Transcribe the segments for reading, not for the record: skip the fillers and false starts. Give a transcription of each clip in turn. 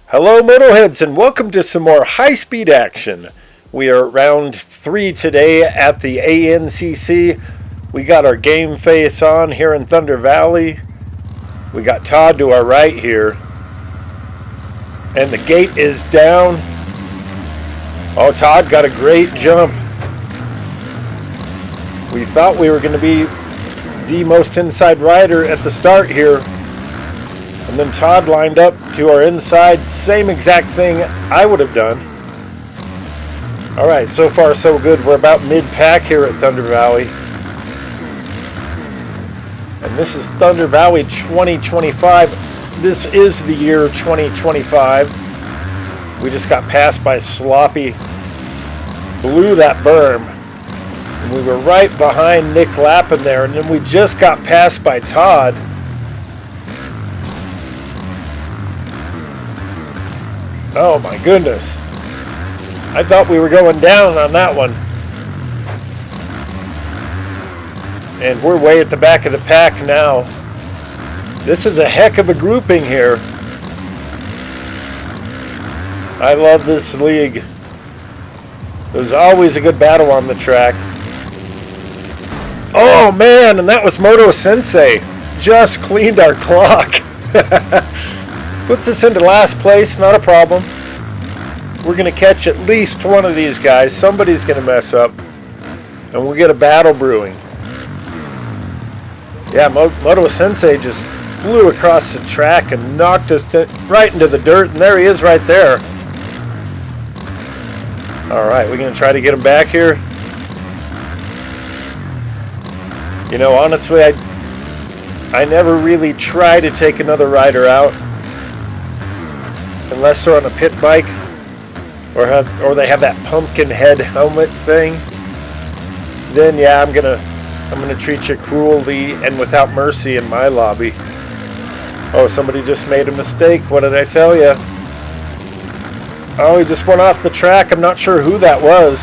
Hello Motoheads and welcome to some more high-speed action. We are at round 3 today at the ANCC. We got our game face on here in Thunder Valley. We got Todd to our right here. And the gate is down. Oh, Todd got a great jump. We thought we were going to be the most inside rider at the start here. And then Todd lined up to our inside, same exact thing I would have done. All right, so far so good. We're about mid-pack here at Thunder Valley. And this is Thunder Valley 2025. This is the year 2025. We just got passed by Sloppy. Blew that berm. And we were right behind Nick Lappin there. And then we just got passed by Todd. Oh my goodness. I thought we were going down on that one. And we're way at the back of the pack now. This is a heck of a grouping here. I love this league. There's always a good battle on the track. Oh man, and that was Moto Sensei. Just cleaned our clock. Puts us into last place, not a problem. We're going to catch at least one of these guys. Somebody's going to mess up. And we'll get a battle brewing. Yeah, Moto Sensei just flew across the track and knocked us right into the dirt. And there he is right there. Alright, we're going to try to get him back here. You know, honestly, I never really try to take another rider out. Unless they're on a pit bike or they have that pumpkin head helmet thing, then yeah, I'm gonna treat you cruelly and without mercy in my lobby. Oh, somebody just made a mistake. What did I tell you? Oh, he just went off the track. I'm not sure who that was,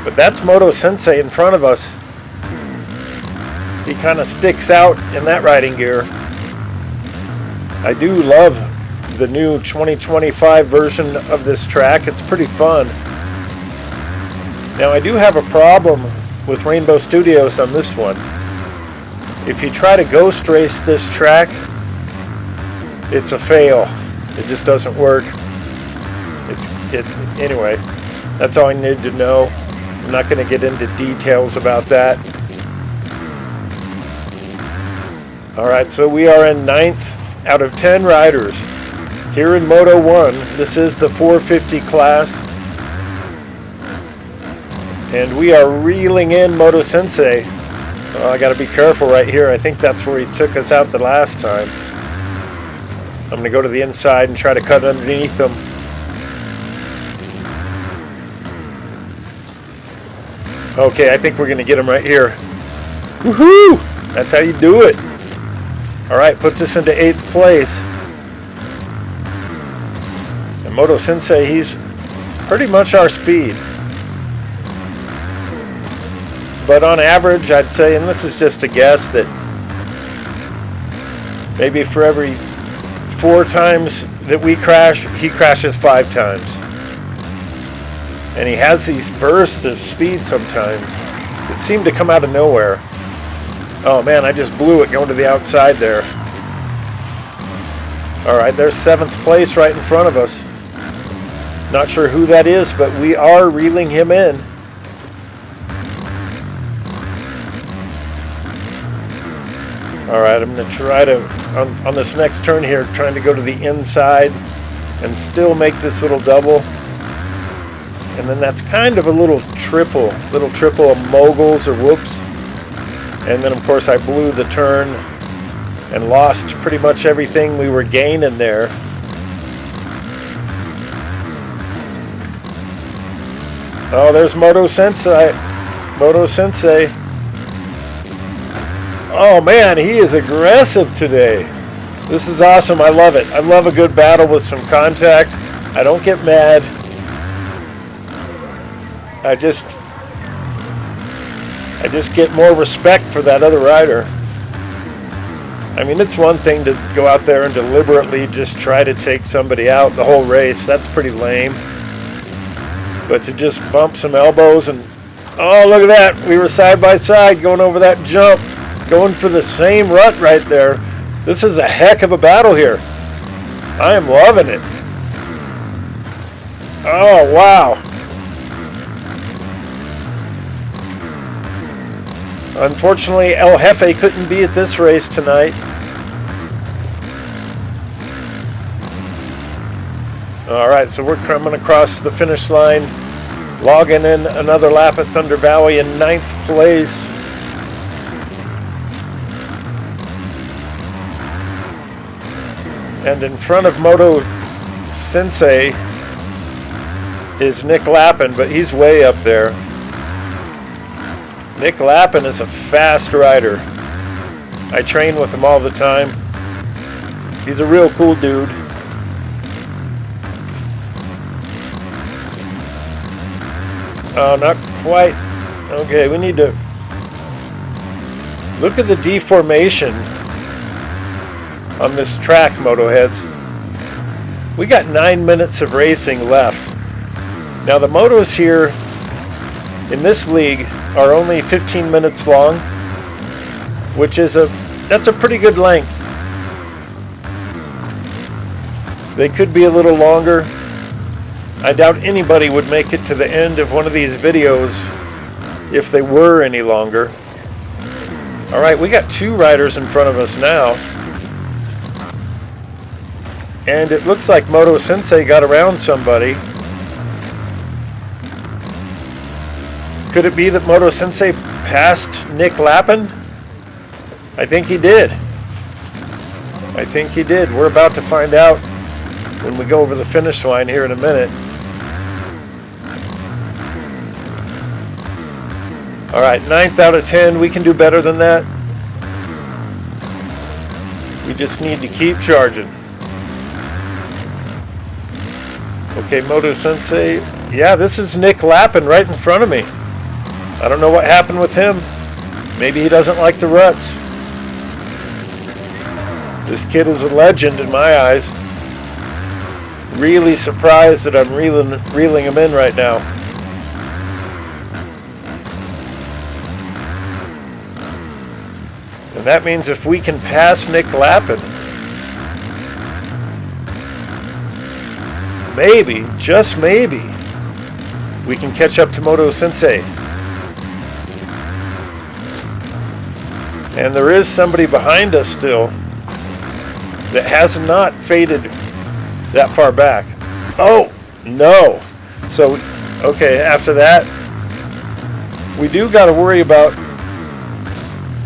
but that's Moto Sensei in front of us. He kind of sticks out in that riding gear. I do love the new 2025 version of this track. It's pretty fun. Now I do have a problem with Rainbow Studios on this one. If you try to ghost race this track, it's a fail. It just doesn't work. Anyway, that's all I need to know. I'm not going to get into details about that. Alright, so we are in 9th out of 10 riders. Here in Moto 1, this is the 450 class. And we are reeling in Moto Sensei. Oh, I gotta be careful right here. I think that's where he took us out the last time. I'm gonna go to the inside and try to cut underneath him. Okay, I think we're gonna get him right here. Woohoo! That's how you do it. Alright, puts us into 8th place. And Moto Sensei, he's pretty much our speed. But on average, I'd say, and this is just a guess, that maybe for every 4 times that we crash, he crashes 5 times. And he has these bursts of speed sometimes that seem to come out of nowhere. Oh man, I just blew it going to the outside there. Alright, there's 7th place right in front of us. Not sure who that is, but we are reeling him in. Alright, I'm going to try to, on this next turn here, trying to go to the inside and still make this little double. And then that's kind of a little triple of moguls or whoops. And then of course I blew the turn and lost pretty much everything we were gaining there. Oh, there's Moto Sensei. Moto Sensei. Oh man, he is aggressive today. This is awesome. I love it. I love a good battle with some contact. I don't get mad. I just get more respect for that other rider. I mean, it's one thing to go out there and deliberately just try to take somebody out the whole race. That's pretty lame. But to just bump some elbows and, oh, look at that. We were side by side going over that jump, going for the same rut right there. This is a heck of a battle here. I am loving it. Oh, wow. Unfortunately, El Jefe couldn't be at this race tonight. All right, so we're coming across the finish line, logging in another lap at Thunder Valley in 9th place. And in front of Moto Sensei is Nick Lappin, but he's way up there. Nick Lappin is a fast rider. I train with him all the time. He's a real cool dude. Oh, not quite. Okay, we need to look at the deformation on this track, Moto heads. We got 9 minutes of racing left. Now the motos here in this league are only 15 minutes long, which is that's a pretty good length. They could be a little longer. I doubt anybody would make it to the end of one of these videos if they were any longer. All right, we got 2 riders in front of us now. And it looks like Moto Sensei got around somebody. Could it be that Moto Sensei passed Nick Lappin? I think he did. I think he did. We're about to find out when we go over the finish line here in a minute. All right, 9th out of 10. We can do better than that. We just need to keep charging. Okay, Moto Sensei. Yeah, this is Nick Lappin right in front of me. I don't know what happened with him. Maybe he doesn't like the ruts. This kid is a legend in my eyes. Really surprised that I'm reeling him in right now. And that means if we can pass Nick Lappin, maybe, just maybe, we can catch up to Moto Sensei. And there is somebody behind us still that has not faded that far back. Oh, no. So, okay, after that, we do got to worry about,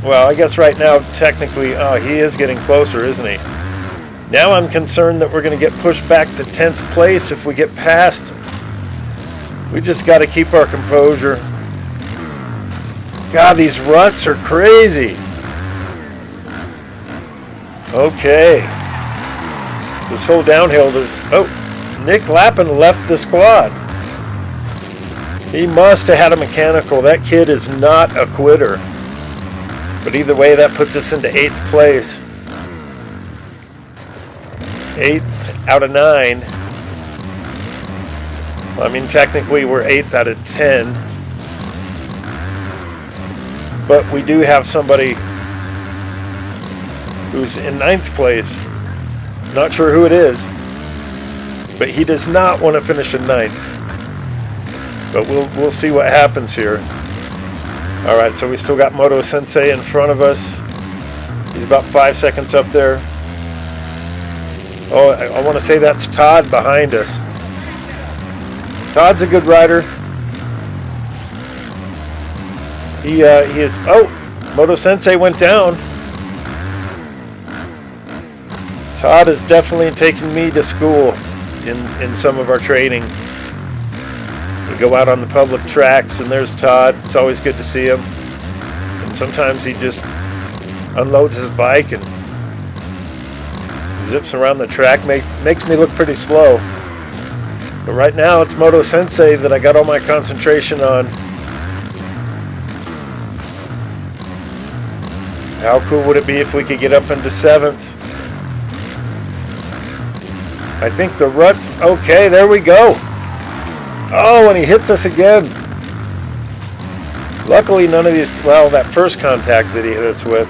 well, I guess right now, technically, oh, he is getting closer, isn't he? Now I'm concerned that we're going to get pushed back to 10th place if we get past. We just got to keep our composure. God, these ruts are crazy. Okay. This whole downhill, oh, Nick Lappin left the squad. He must have had a mechanical. That kid is not a quitter. But either way, that puts us into 8th place. 8th out of 9. Well, I mean, technically we're 8th out of 10. But we do have somebody who's in 9th place. Not sure who it is. But he does not want to finish in 9th. But we'll see what happens here. All right, so we still got Moto Sensei in front of us. He's about 5 seconds up there. Oh, I want to say that's Todd behind us. Todd's a good rider. He is. Oh, Moto Sensei went down. Todd is definitely taking me to school in some of our training. We go out on the public tracks, and there's Todd. It's always good to see him. And sometimes he just unloads his bike and zips around the track. Makes me look pretty slow. But right now, it's Moto Sensei that I got all my concentration on. How cool would it be if we could get up into 7th? I think the rut's okay. There we go. Oh, and he hits us again. Luckily, none of these. Well, that first contact that he hit us with,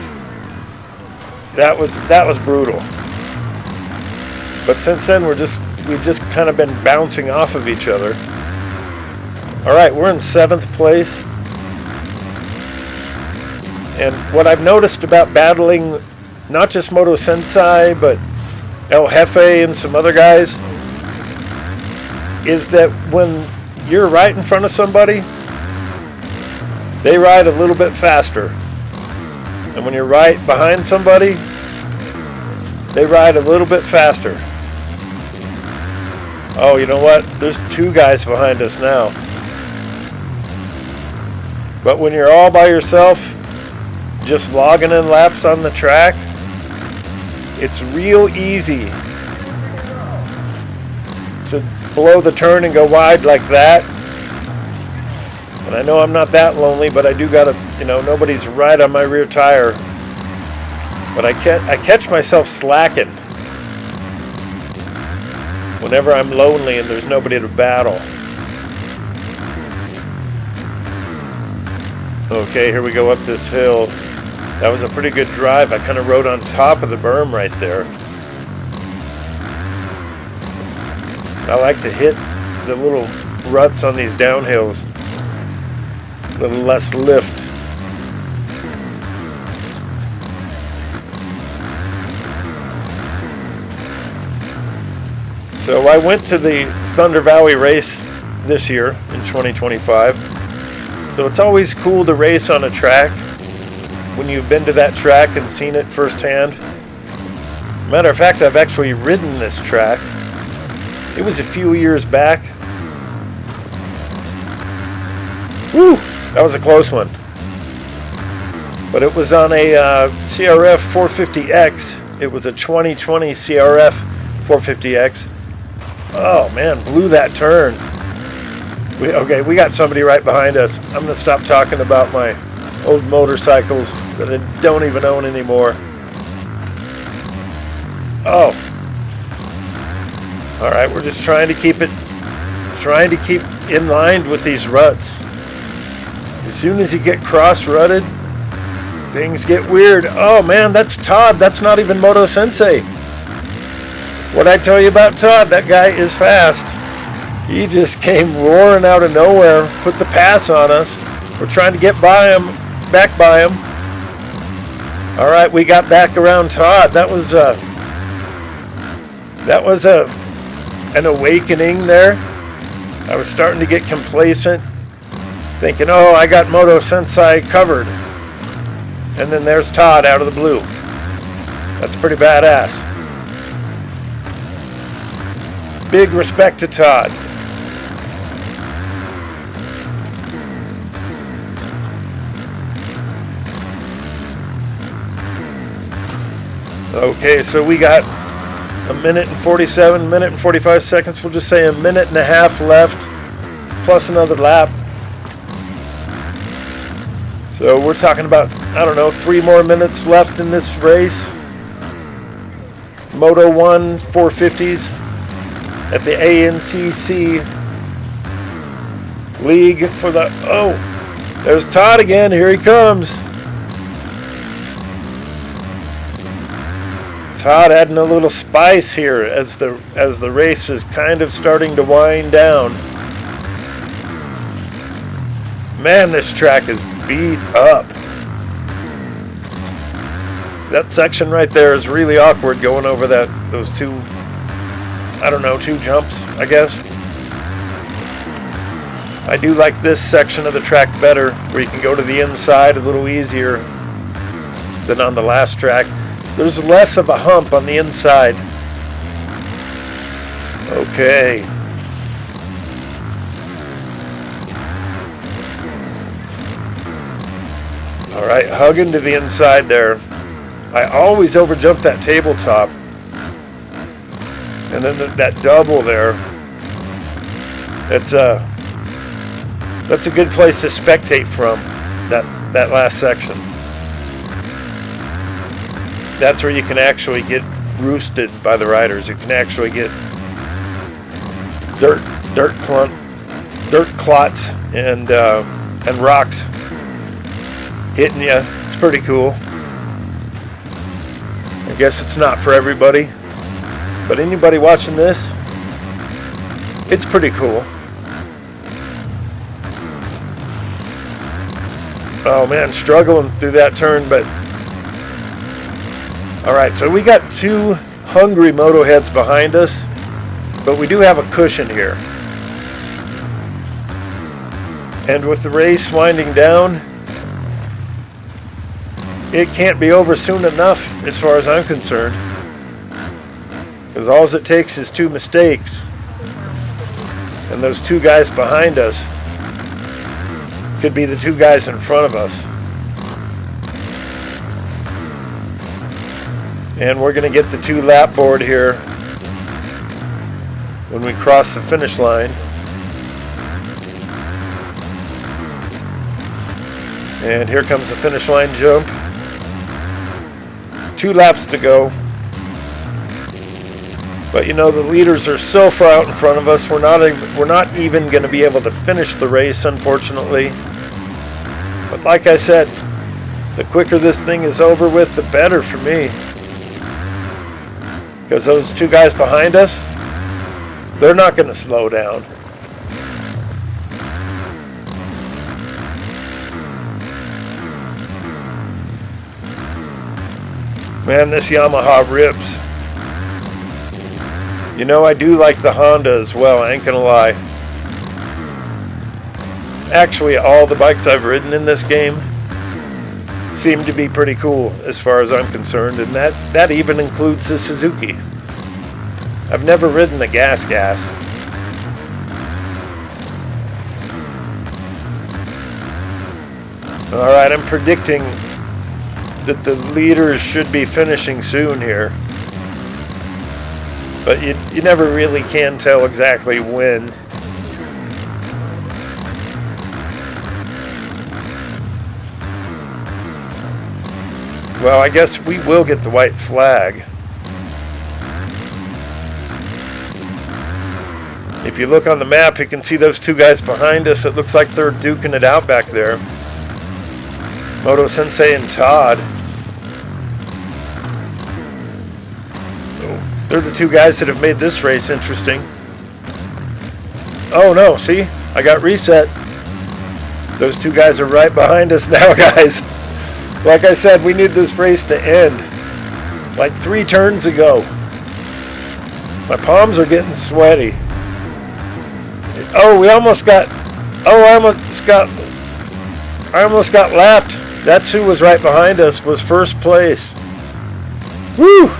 that was brutal. But since then, we've just kind of been bouncing off of each other. All right, we're in 7th place. And what I've noticed about battling, not just Moto Sensei, but El Jefe and some other guys, is that when you're right in front of somebody, they ride a little bit faster. And when you're right behind somebody, they ride a little bit faster. Oh, you know what? There's 2 guys behind us now. But when you're all by yourself, just logging in laps on the track, it's real easy to blow the turn and go wide like that. And I know I'm not that lonely, but I do gotta, nobody's right on my rear tire. But I catch myself slacking whenever I'm lonely and there's nobody to battle. Okay, here we go up this hill. That was a pretty good drive. I kind of rode on top of the berm right there. I like to hit the little ruts on these downhills. A little less lift. So I went to the Thunder Valley race this year in 2025. So it's always cool to race on a track when you've been to that track and seen it firsthand. Matter of fact, I've actually ridden this track. It was a few years back. Woo! That was a close one. But it was on a CRF 450X. It was a 2020 CRF 450X. Oh man, blew that turn. We got somebody right behind us. I'm going to stop talking about my old motorcycles that I don't even own anymore. Oh. All right, we're just trying to keep in line with these ruts. As soon as you get cross-rutted, things get weird. Oh man, that's Todd. That's not even Moto Sensei. What'd I tell you about Todd? That guy is fast. He just came roaring out of nowhere, put the pass on us. We're trying to get back by him. All right, we got back around Todd. That was an awakening there. I was starting to get complacent, thinking, oh, I got Moto Sensei covered. And then there's Todd out of the blue. That's pretty badass. Big respect to Todd. Okay, so we got a minute and 45 seconds. We'll just say a minute and a half left, plus another lap. So we're talking about, 3 more minutes left in this race. Moto 1 450s at the ANCC League for the... Oh, there's Todd again. Here he comes. Todd adding a little spice here as the race is kind of starting to wind down. Man, this track is beat up. That section right there is really awkward going over those two jumps, I guess. I do like this section of the track better, where you can go to the inside a little easier than on the last track. There's less of a hump on the inside. Okay. All right, hugging to the inside there. I always overjump that tabletop. And then that double there. That's a good place to spectate from, that last section. that's where you can actually get roosted by the riders. You can actually get dirt clots and rocks hitting you. It's pretty cool. I guess it's not for everybody, but anybody watching this, it's pretty cool. Oh man, struggling through that turn, but all right, so we got two hungry moto heads behind us, but we do have a cushion here. And with the race winding down, it can't be over soon enough as far as I'm concerned. Because all it takes is two mistakes. And those two guys behind us could be the two guys in front of us. And we're going to get the 2-lap board here when we cross the finish line. And here comes the finish line jump. 2 laps to go. But you know, the leaders are so far out in front of us, we're not even going to be able to finish the race, unfortunately. But like I said, the quicker this thing is over with, the better for me. Because those two guys behind us, they're not going to slow down. Man, this Yamaha rips. You know, I do like the Honda as well, I ain't gonna lie. Actually, all the bikes I've ridden in this game seem to be pretty cool as far as I'm concerned, and that even includes the Suzuki. I've never ridden the gas. Alright, I'm predicting that the leaders should be finishing soon here. But you never really can tell exactly when. Well, I guess we will get the white flag. If you look on the map, you can see those two guys behind us. It looks like they're duking it out back there. Moto Sensei and Todd. They're the two guys that have made this race interesting. Oh no, see? I got reset. Those two guys are right behind us now, guys. Like I said, we need this race to end. Like 3 turns ago. My palms are getting sweaty. Oh, I almost got lapped. That's who was right behind us, was first place. Woo!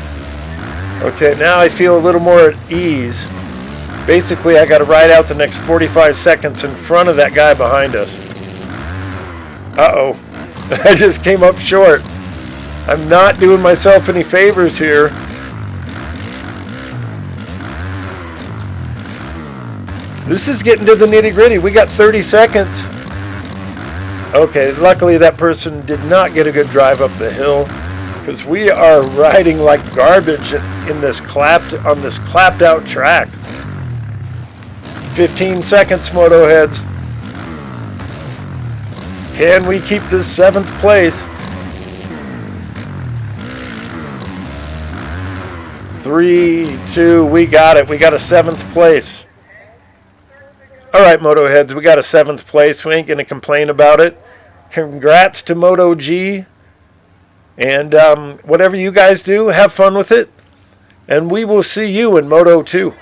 Okay, now I feel a little more at ease. Basically, I got to ride out the next 45 seconds in front of that guy behind us. Uh-oh. I just came up short. I'm not doing myself any favors here. This is getting to the nitty-gritty. We got 30 seconds. Okay, luckily that person did not get a good drive up the hill, because we are riding like garbage in this clapped out track. 15 seconds, Moto heads. Can we keep this 7th place? 3, 2, we got it. We got a 7th place. All right, Moto heads, we got a 7th place. We ain't going to complain about it. Congrats to Moto G. And whatever you guys do, have fun with it. And we will see you in Moto 2.